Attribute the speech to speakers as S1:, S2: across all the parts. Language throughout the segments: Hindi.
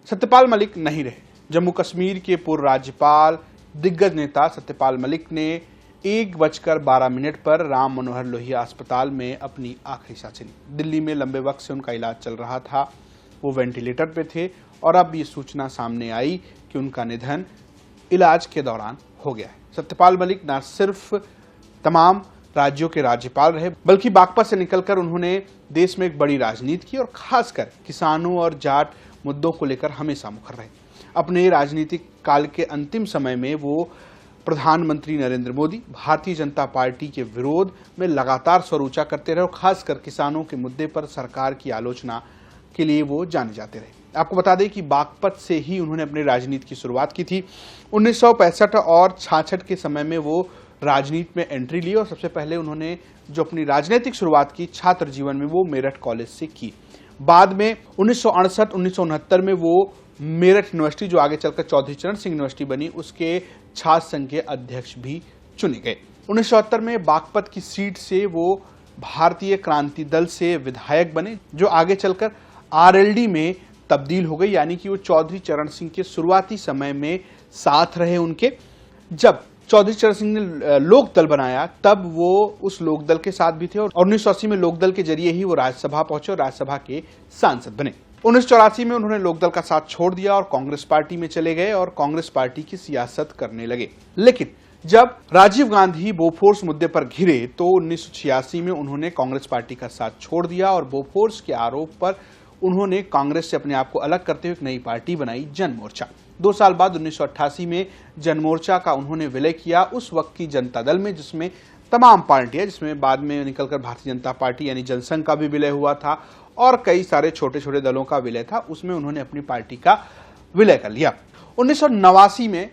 S1: सत्यपाल मलिक नहीं रहे। जम्मू कश्मीर के पूर्व राज्यपाल दिग्गज नेता सत्यपाल मलिक ने 1:12 पर राम मनोहर लोहिया अस्पताल में अपनी आखिरी सांसें ली। दिल्ली में लंबे वक्त से उनका इलाज चल रहा था, वो वेंटिलेटर पे थे और अब ये सूचना सामने आई कि उनका निधन इलाज के दौरान हो गया है। सत्यपाल मलिक न सिर्फ तमाम राज्यों के राज्यपाल रहे, बल्कि बागपत से निकलकर उन्होंने देश में एक बड़ी राजनीति की और खासकर किसानों और जाट मुद्दों को लेकर हमेशा मुखर रहे। अपने राजनीतिक काल के अंतिम समय में वो प्रधानमंत्री नरेंद्र मोदी, भारतीय जनता पार्टी के विरोध में लगातार स्वर ऊंचा करते रहे और खासकर किसानों के मुद्दे पर सरकार की आलोचना के लिए वो जाने जाते रहे। आपको बता दें कि बागपत से ही उन्होंने अपनी राजनीति की शुरुआत की थी। 1965 और 66 के समय में वो राजनीति में एंट्री ली और सबसे पहले उन्होंने जो अपनी राजनीतिक शुरुआत की छात्र जीवन में वो मेरठ कॉलेज से की। बाद में 1968-1969 में वो मेरठ यूनिवर्सिटी, जो आगे चलकर चौधरी चरण सिंह यूनिवर्सिटी बनी, उसके छात्र संघ के अध्यक्ष भी चुने गए। 1970 में बागपत की सीट से वो भारतीय क्रांति दल से विधायक बने, जो आगे चलकर आरएलडी में तब्दील हो गई, यानी कि वो चौधरी चरण सिंह के शुरुआती समय में साथ रहे उनके। जब चौधरी चरण सिंह ने लोक दल बनाया तब वो उस लोक दल के साथ भी थे और 1980 में लोक दल के जरिए ही वो राज्यसभा पहुंचे और राज्यसभा के सांसद बने। 1984 में उन्होंने लोक दल का साथ छोड़ दिया और कांग्रेस पार्टी में चले गए और कांग्रेस पार्टी की सियासत करने लगे। लेकिन जब राजीव गांधी बोफोर्स मुद्दे पर घिरे तो 1986 में उन्होंने कांग्रेस पार्टी का साथ छोड़ दिया और बोफोर्स के आरोप पर उन्होंने कांग्रेस से अपने आप को अलग करते हुए एक नई पार्टी बनाई, जन मोर्चा। 2 साल बाद 1988 में जन मोर्चा का उन्होंने विलय किया उस वक्त की जनता दल में, जिसमें तमाम पार्टियां, जिसमें बाद में निकलकर भारतीय जनता पार्टी यानी जनसंघ का भी विलय हुआ था और कई सारे छोटे छोटे दलों का विलय था, उसमें उन्होंने अपनी पार्टी का विलय कर लिया। 1989 में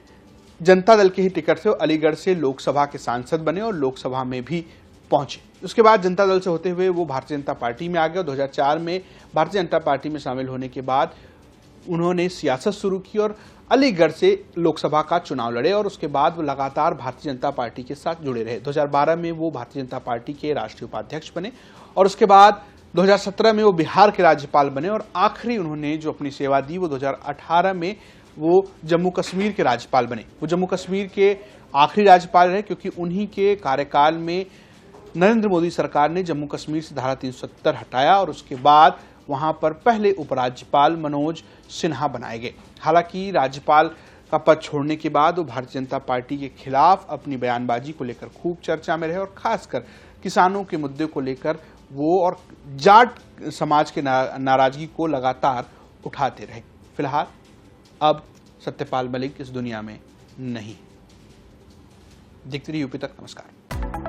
S1: जनता दल के ही टिकट से अलीगढ़ से लोकसभा के सांसद बने और लोकसभा में भी पहुंचे। उसके बाद जनता दल से होते हुए वो भारतीय जनता पार्टी में आ गए। 2004 में भारतीय जनता पार्टी में शामिल होने के बाद उन्होंने सियासत शुरू की और अलीगढ़ से लोकसभा का चुनाव लड़े और उसके बाद वो लगातार भारतीय जनता पार्टी के साथ जुड़े रहे। 2012 में वो भारतीय जनता पार्टी के राष्ट्रीय उपाध्यक्ष बने और उसके बाद 2017 में वो बिहार के राज्यपाल बने और आखिरी उन्होंने जो अपनी सेवा दी वो 2018 में वो जम्मू कश्मीर के राज्यपाल बने। वो जम्मू कश्मीर के आखिरी राज्यपाल रहे क्योंकि उन्हीं के कार्यकाल में नरेंद्र मोदी सरकार ने जम्मू कश्मीर से धारा 370 हटाया और उसके बाद वहां पर पहले उपराज्यपाल मनोज सिन्हा बनाए गए। हालांकि राज्यपाल का पद छोड़ने के बाद वो भारतीय जनता पार्टी के खिलाफ अपनी बयानबाजी को लेकर खूब चर्चा में रहे और खासकर किसानों के मुद्दे को लेकर वो और जाट समाज के नाराजगी को लगातार उठाते रहे। फिलहाल अब सत्यपाल मलिक इस दुनिया में नहीं। देखते रहिए यूपी तक। नमस्कार।